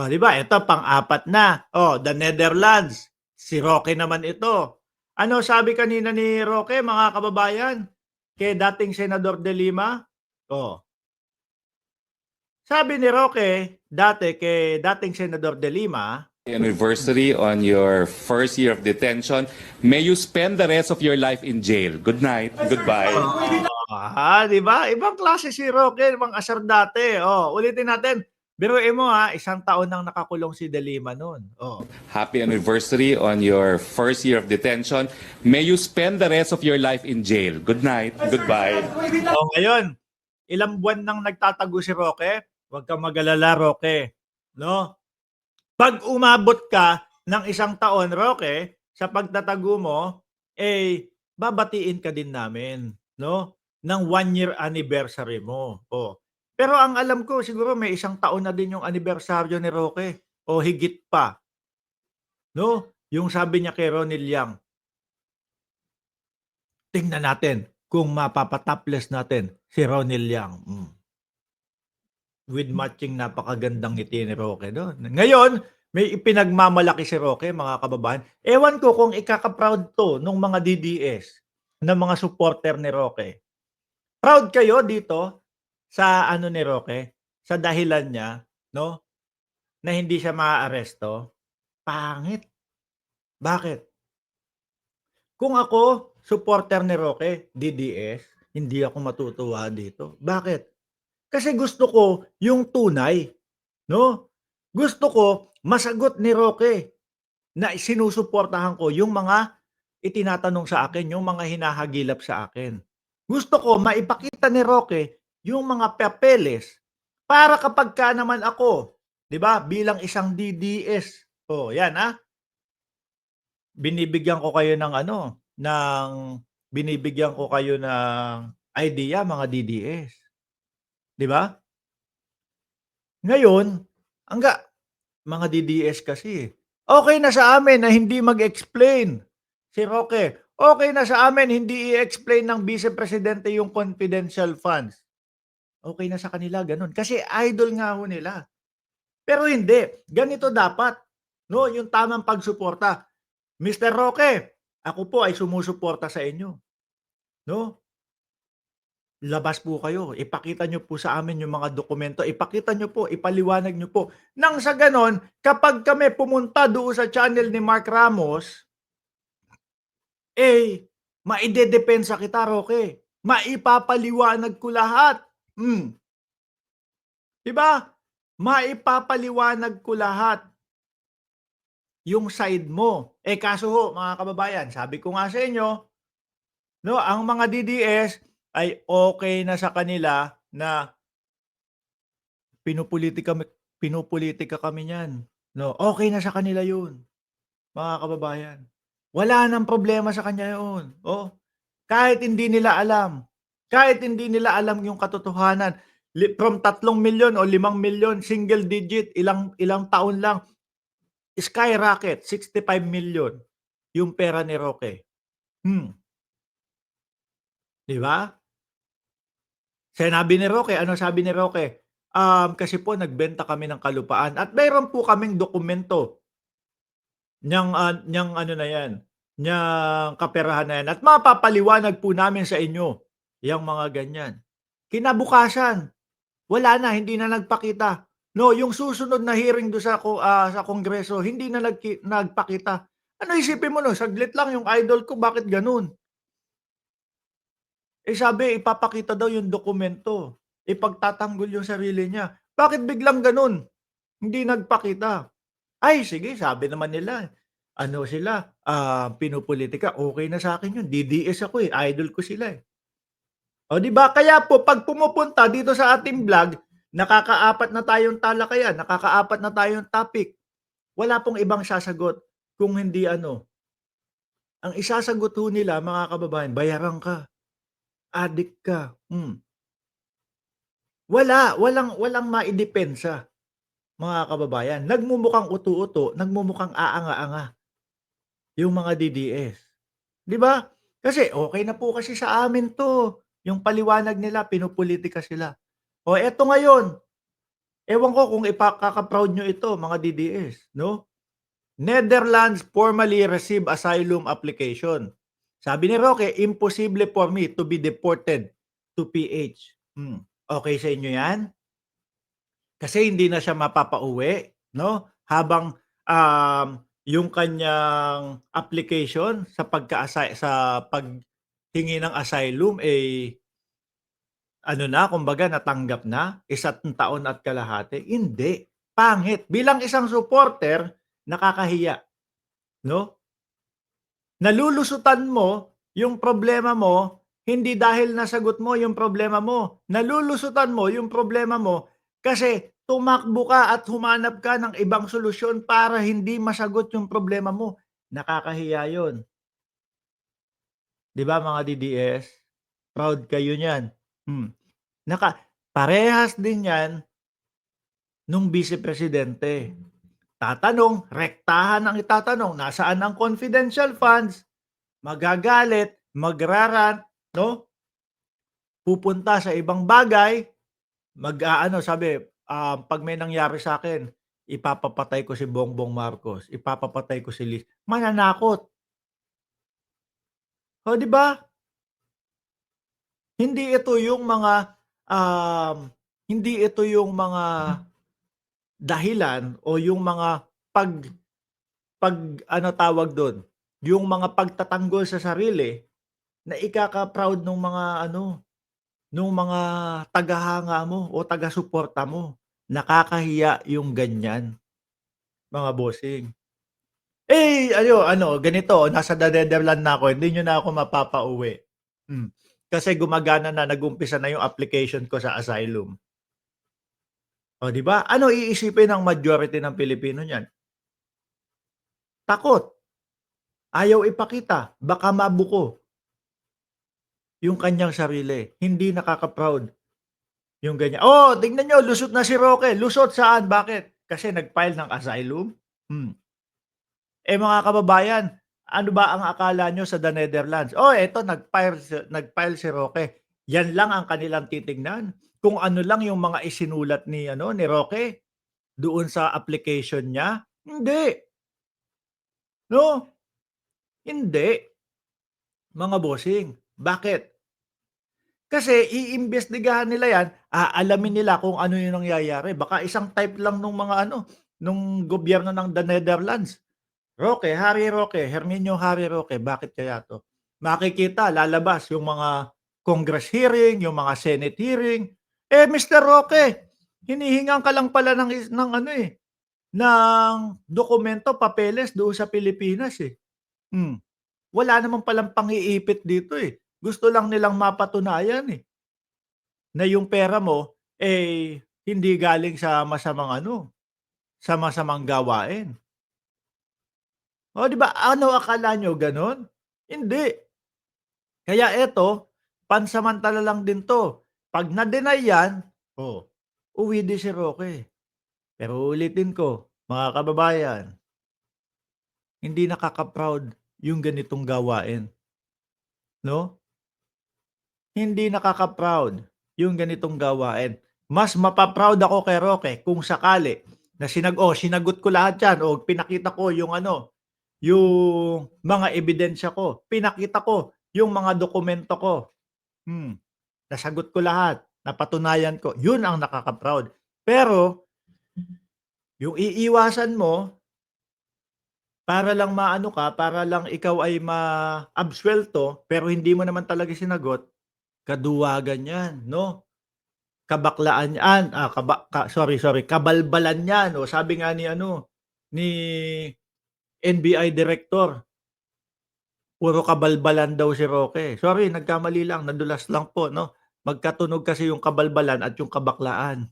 Oh, 'di ba? Ito pang-apat na. Oh, the Netherlands. Si Roque naman ito. Ano sabi kanina ni Roque, mga kababayan, kay dating Senador De Lima? Oh, sabi ni Roque dati kay dating Senador De Lima, Anniversary on your first year of detention. May you spend the rest of your life in jail. Good night. Goodbye. oh, 'di ba? Ibang klase si Roque, ibang asar dati. Oh, ulitin natin. Biruin mo isang taon nang nakakulong si De Lima no'n. Oh. Happy anniversary on your first year of detention. May you spend the rest of your life in jail. Good night. Goodbye. Oh, ngayon, ilang buwan nang nagtatago si Roque? Huwag kang mag-alala, Roque, 'no? 'Pag umabot ka ng isang taon, Roque, sa pagtatago mo, babatiin ka din namin, 'no, ng 1 year anniversary mo, oh. Pero ang alam ko siguro may isang taon na din yung anibersaryo ni Roque o higit pa, 'no? Yung sabi niya kay Ronnie Liang, "Tingnan natin kung mapapa-topless natin si Ronnie Liang." With matching napakagandang ngiti ni Roque dun. Ngayon, may ipinagmamalaki si Roque, mga kababayan. Ewan ko kung ikaka-proud 'to nung mga DDS na mga supporter ni Roque. Proud kayo dito sa ano ni Roque, sa dahilan niya 'no, na hindi siya maaaresto? Pangit. Bakit? Kung ako supporter ni Roque, DDS, hindi ako matutuwa dito. Bakit? Kasi gusto ko yung tunay, 'no? Gusto ko masagot ni Roque na sinusuportahan ko yung mga itinatanong sa akin, yung mga hinahagilap sa akin. Gusto ko maipakita ni Roque yung mga papeles para kapagka naman ako, 'di ba, bilang isang DDS, oh, 'yan, binibigyan ko kayo ng ano, binibigyan ko kayo ng idea, mga DDS, 'di ba? Ngayon, mga DDS kasi, okey na sa amin na hindi mag-explain si Roque. Okey na sa amin hindi i-explain ng Vice Presidente yung confidential funds. Okey na sa kanila gano'n, kasi idol nga ho nila. Pero hindi, ganito dapat, 'no, yung tamang pagsuporta. "Mister Roque, ako po ay sumusuporta sa inyo, 'no? Labas po kayo, ipakita niyo po sa amin yung mga dokumento, ipakita niyo po, ipaliwanag niyo po." Nang sa gano'n, kapag kami pumunta doon sa channel ni Mark Ramos, maidedepensa kita, Roque. Maipapaliwanag ko lahat. 'Di ba? Maipapaliwanag ko lahat yung side mo. Kaso ho, mga kababayan, sabi ko nga sa inyo, 'no, ang mga DDS ay okey na sa kanila na Pinupulitika mi pinupulitika kami niyan, 'no, okey na sa kanila 'yun, mga kababayan. Wala ng problema sa kanya 'yun, oh. Kahit hindi nila alam yung katotohanan, from 3,000,000 o 5,000,000 single digit, ilang ilang taon lang, skyrocket 65,000,000 yung pera ni Roque. 'Di ba? Sinabi ni Roque, ano sabi ni Roque? Kasi po nagbenta kami ng kalupaan at mayroon po kaming dokumento niyang ano na 'yan, niyang kaperahan na 'yan at mapapaliwanag po namin sa inyo yang mga ganyan. Kinabukasan, wala na, hindi na nagpakita. No, yung susunod na hearing do sa Kongreso, hindi na nagpakita. Ano isipin mo nun, saglit lang yung idol ko, bakit gano'n? Sabi ipapakita daw yung dokumento, ipagtatanggol yung sarili niya. Bakit biglang gano'n, hindi nagpakita? Ay sige, sabi naman nila, ano sila, pinupulitika, okey na sa'kin yun, DDS ako, idol ko sila, eh. Oh, 'di ba? Kaya po 'pag pumupunta dito sa ating vlog, nakakaapat na tayong talakayan, nakakaapat na tayong topic, wala pong ibang sasagot kung hindi ano, ang isasagot ho nila, mga kababayan, bayaran ka, adik ka, walang walang maidepensa, mga kababayan. Nagmumukhang uto-uto, nagmumukhang aanga-anga yung mga DDS, 'di ba? Kasi okey na po kasi sa amin 'to, yung paliwanag nila pinupulitika sila. Oh, eto ngayon, Ewan ko kung ipakaka-proud nyo ito, mga DDS, no? Netherlands formally receive asylum application. Sabi ni Roque, imposible for me to be deported to PH. Okay sa inyo yan? Kasi hindi na siya mapapauwi, no? Habang yung kanyang application sa sa paghingi ng asylum ano na, kumbaga natanggap na, 1 taon at kalahati. Hindi, pangit. Bilang isang supporter, nakakahiya, no? Nalulusutan mo yung problema mo, hindi dahil nasagot mo yung problema mo. Nalulusutan mo yung problema mo kasi tumakbo ka at humanap ka ng ibang solusyon para hindi masagot yung problema mo. Nakakahiya yun. 'Di ba mga DDS? Proud kayo niyan. Hmm. Parehas din yan nung Vice Presidente. Tatanong, rektahan ang itatanong, nasaan ang confidential funds? Magagalit, magrarant, no? Pupunta sa ibang bagay, mag-aano, sabi, 'pag may nangyari sa akin, ipapapatay ko si Bongbong Marcos, ipapapatay ko si Liz. Mananakot. O, 'di ba? Hindi ito yung mga, hindi ito yung mga dahilan o yung mga pag ano tawag dun, yung mga pagtatanggol sa sarili na ikaka-proud nung mga ano, nung mga tagahanga mo o taga-suporta mo. Nakakahiya yung ganyan, mga bossing. Ganito, nasa Netherlands na ako, hindi niyo na ako mapapauwi. Kasi gumagana na, nag-umpisa na yung application ko sa asylum. O, 'di ba? Ano iisipin ng majority ng Pilipino niyan? Takot, ayaw ipakita, baka mabuko yung kanyang sarili. Hindi nakaka-proud yung ganyan. Oh, tingnan niyo, lusot na si Roque. Lusot saan? Bakit? Kasi nag-file ng asylum? Mga kababayan, ano ba ang akala nyo sa The Netherlands? Oh, eto, nag-file si Roque. Yan lang ang kanilang titignan. Kung ano lang yung mga isinulat ni Roque doon sa application niya. Hindi. No? Hindi. Mga bossing. Bakit? Kasi iimbestigahan nila yan, aalamin nila kung ano yung nangyayari. Baka isang type lang nung mga nung gobyerno ng The Netherlands. Roque, Harry Roque, Herminio Harry Roque, bakit kaya 'to? Makikita, lalabas yung mga Congress hearing, yung mga Senate hearing. Mr. Roque, hinihingan ka lang pala ng dokumento, papeles doon sa Pilipinas, eh. Wala naman palang pang-iipit dito, eh. Gusto lang nilang mapatunayan, eh, na yung pera mo, hindi galing sa sa masamang gawain. Oh, 'di ba? Ano akala nyo gano'n? Hindi. Kaya eto, pansamantala lang din 'to. 'Pag na-deny 'yan, oh, uwi din si Roque. Pero uulitin ko, mga kababayan, hindi nakaka-proud yung ganitong gawain, 'no? Hindi nakaka-proud yung ganitong gawain. Mas mapa-proud ako kay Roque kung sakali na sinagot ko lahat 'yan o pinakita ko yung mga ebidensya ko, pinakita ko yung mga dokumento ko. Nasagot ko lahat, napatunayan ko, yun ang nakaka-proud. Pero yung iiwasan mo para lang maano ka, para lang ikaw ay maabsuelto pero hindi mo naman talaga sinagot, kaduwagan 'yan, 'no? Kabaklaan 'yan, kabalbalan 'yan. O sabi nga ni NBI director, puro kabalbalan daw si Roque. Sorry, nagkamali lang, nadulas lang po, 'no? Magkatunog kasi yung kabalbalan at yung kabaklaan.